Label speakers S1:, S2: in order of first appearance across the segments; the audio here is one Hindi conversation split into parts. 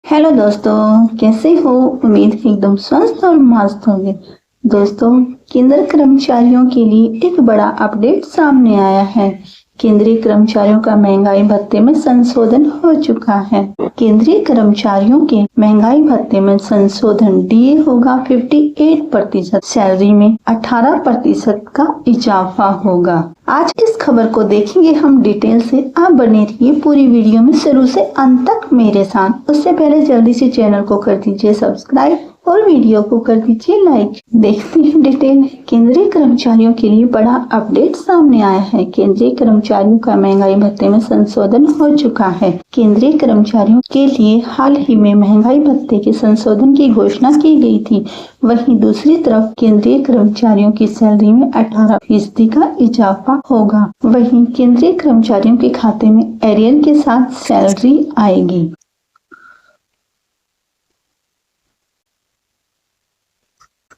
S1: हेलो दोस्तों, कैसे हो। उम्मीद है एकदम स्वस्थ और मस्त होंगे। दोस्तों, केंद्र कर्मचारियों के लिए एक बड़ा अपडेट सामने आया है। केंद्रीय कर्मचारियों का महंगाई भत्ते में संशोधन हो चुका है। केंद्रीय कर्मचारियों के महंगाई भत्ते में संशोधन डीए होगा 58%, सैलरी में 18% का इजाफा होगा। आज इस खबर को देखेंगे हम डिटेल से। आप बने रहिए पूरी वीडियो में शुरू से अंत तक मेरे साथ। उससे पहले जल्दी से चैनल को कर दीजिए सब्सक्राइब और वीडियो को कर दीजिए लाइक। देखते हैं डिटेल। केंद्रीय कर्मचारियों के लिए बड़ा अपडेट सामने आया है। केंद्रीय कर्मचारियों का महंगाई भत्ते में संशोधन हो चुका है। केंद्रीय कर्मचारियों के लिए हाल ही में महंगाई भत्ते के संशोधन की घोषणा की गई थी। वहीं दूसरी तरफ केंद्रीय कर्मचारियों की सैलरी में 18% का इजाफा होगा। वहीं केंद्रीय कर्मचारियों के खाते में एरियर के साथ सैलरी आएगी।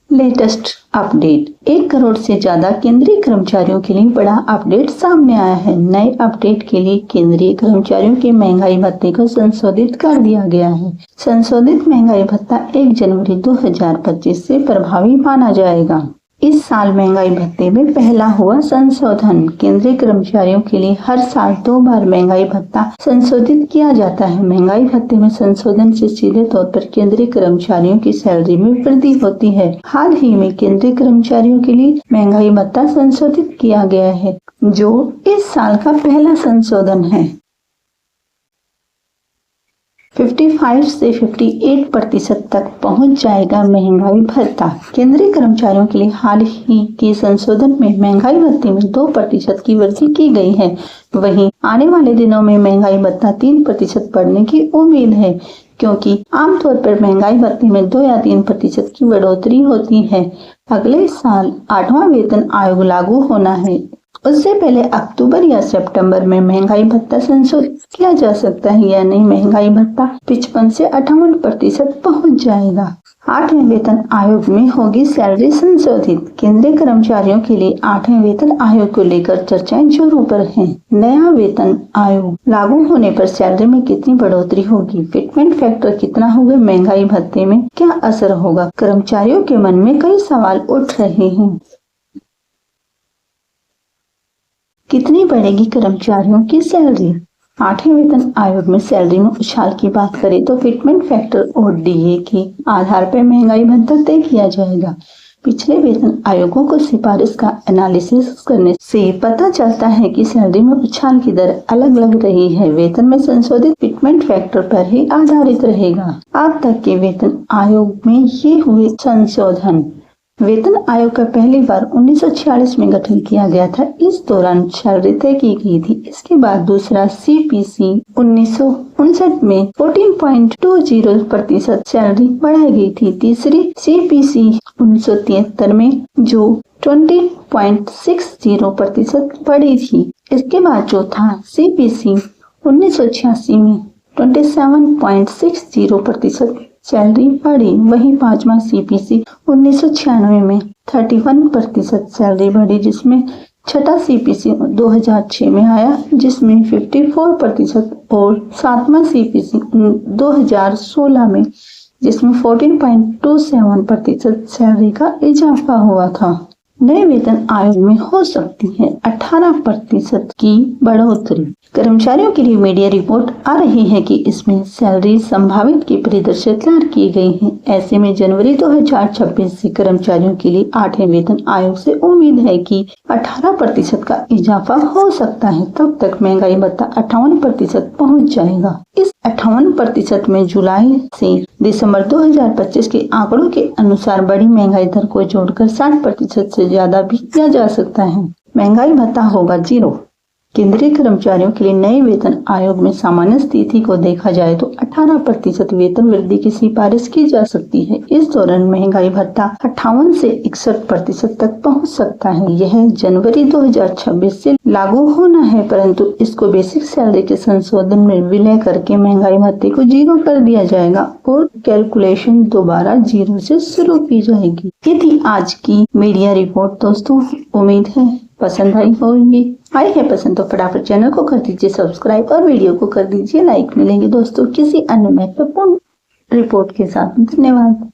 S1: Latest update. 1 करोड़ से ज्यादा केंद्रीय कर्मचारियों के लिए बड़ा अपडेट सामने आया है। नए अपडेट के लिए केंद्रीय कर्मचारियों के महंगाई भत्ते को संशोधित कर दिया गया है। संशोधित महंगाई भत्ता 1 जनवरी 2025 से प्रभावी माना जाएगा। इस साल महंगाई भत्ते में पहला हुआ संशोधन। केंद्रीय कर्मचारियों के लिए हर साल 2 बार महंगाई भत्ता संशोधित किया जाता है। महंगाई भत्ते में संशोधन से सीधे तौर पर केंद्रीय कर्मचारियों की सैलरी में वृद्धि होती है। हाल ही में केंद्रीय कर्मचारियों के लिए महंगाई भत्ता संशोधित किया गया है, जो इस साल का पहला संशोधन है। 55 से 58% तक पहुंच जाएगा महंगाई भत्ता। केंद्रीय कर्मचारियों के लिए हाल ही के संशोधन में महंगाई भत्ते में 2% की वृद्धि की गई है। वहीं आने वाले दिनों में महंगाई भत्ता 3% बढ़ने की उम्मीद है, क्योंकि आमतौर पर महंगाई भत्ते में 2 या 3% की बढ़ोतरी होती है। अगले साल 8वां वेतन आयोग लागू होना है। उससे पहले अक्टूबर या सितंबर में महंगाई भत्ता संशोधित किया जा सकता है या नहीं। महंगाई भत्ता 55 से 58% पहुंच जाएगा। 8वें वेतन आयोग में होगी सैलरी संशोधित। केंद्रीय कर्मचारियों के लिए 8वें वेतन आयोग को लेकर चर्चाएं जोरों पर हैं। नया वेतन आयोग लागू होने पर सैलरी में कितनी बढ़ोतरी होगी, फिटमेंट फैक्टर कितना होगा, महंगाई भत्ते में क्या असर होगा, कर्मचारियों के मन में कई सवाल उठ रहे हैं। कितनी बढ़ेगी कर्मचारियों की सैलरी। 8वें वेतन आयोग में सैलरी में उछाल की बात करें तो फिटमेंट फैक्टर और डीए के आधार पर महंगाई भत्ता तय किया जाएगा। पिछले वेतन आयोगों को सिफारिश का एनालिसिस करने से पता चलता है कि सैलरी में उछाल की दर अलग अलग रही है। वेतन में संशोधित फिटमेंट फैक्टर पर ही आधारित रहेगा। अब तक के वेतन आयोग में ये हुए संशोधन। वेतन आयोग का पहली बार 1946 में गठन किया गया था। इस दौरान सैलरी तय की गई थी। इसके बाद दूसरा सीपीसी 1959 में 14.20% सैलरी बढ़ाई गई थी। तीसरी सीपीसी 1973 में जो 20.60% बढ़ी थी। इसके बाद चौथा सीपीसी 1986 में 27.60% सैलरी बढ़ी। वहीं 5वां सीपीसी 1996 में 31% सैलरी बढ़ी, जिसमें छठा सीपीसी 2006 में आया जिसमें 54% और 7वां सीपीसी 2016 में जिसमें 14.27% सैलरी का इजाफा हुआ था। नए वेतन आयोग में हो सकती है 18% की बढ़ोतरी। कर्मचारियों के लिए मीडिया रिपोर्ट आ रही है कि इसमें सैलरी संभावित की परिदृश्य तैयार की गई है। ऐसे में जनवरी 2026 से कर्मचारियों के लिए 8वें वेतन आयोग से उम्मीद है कि 18% का इजाफा हो सकता है। तब तक महंगाई भत्ता 58% पहुंच जाएगा। इस 58% में जुलाई से दिसंबर 2025 के आंकड़ों के अनुसार बढ़ी महंगाई दर को जोड़कर 60% से ज्यादा भी किया जा सकता है। महंगाई भत्ता होगा 0। केंद्रीय कर्मचारियों के लिए नए वेतन आयोग में सामान्य स्थिति को देखा जाए तो 18% वेतन वृद्धि की सिफारिश की जा सकती है। इस दौरान महंगाई भत्ता 58 से 61% तक पहुंच सकता है। यह जनवरी 2026 से लागू होना है, परंतु इसको बेसिक सैलरी के संशोधन में विलय करके महंगाई भत्ते को 0 कर दिया जाएगा और कैलकुलेशन दोबारा 0 से शुरू की जाएगी। ये थी आज की मीडिया रिपोर्ट। दोस्तों, उम्मीद है पसंद आई होगी। आई है पसंद तो फटाफट चैनल को कर दीजिए सब्सक्राइब और वीडियो को कर दीजिए लाइक। मिलेंगे दोस्तों किसी अन्य महत्वपूर्ण रिपोर्ट के साथ। धन्यवाद।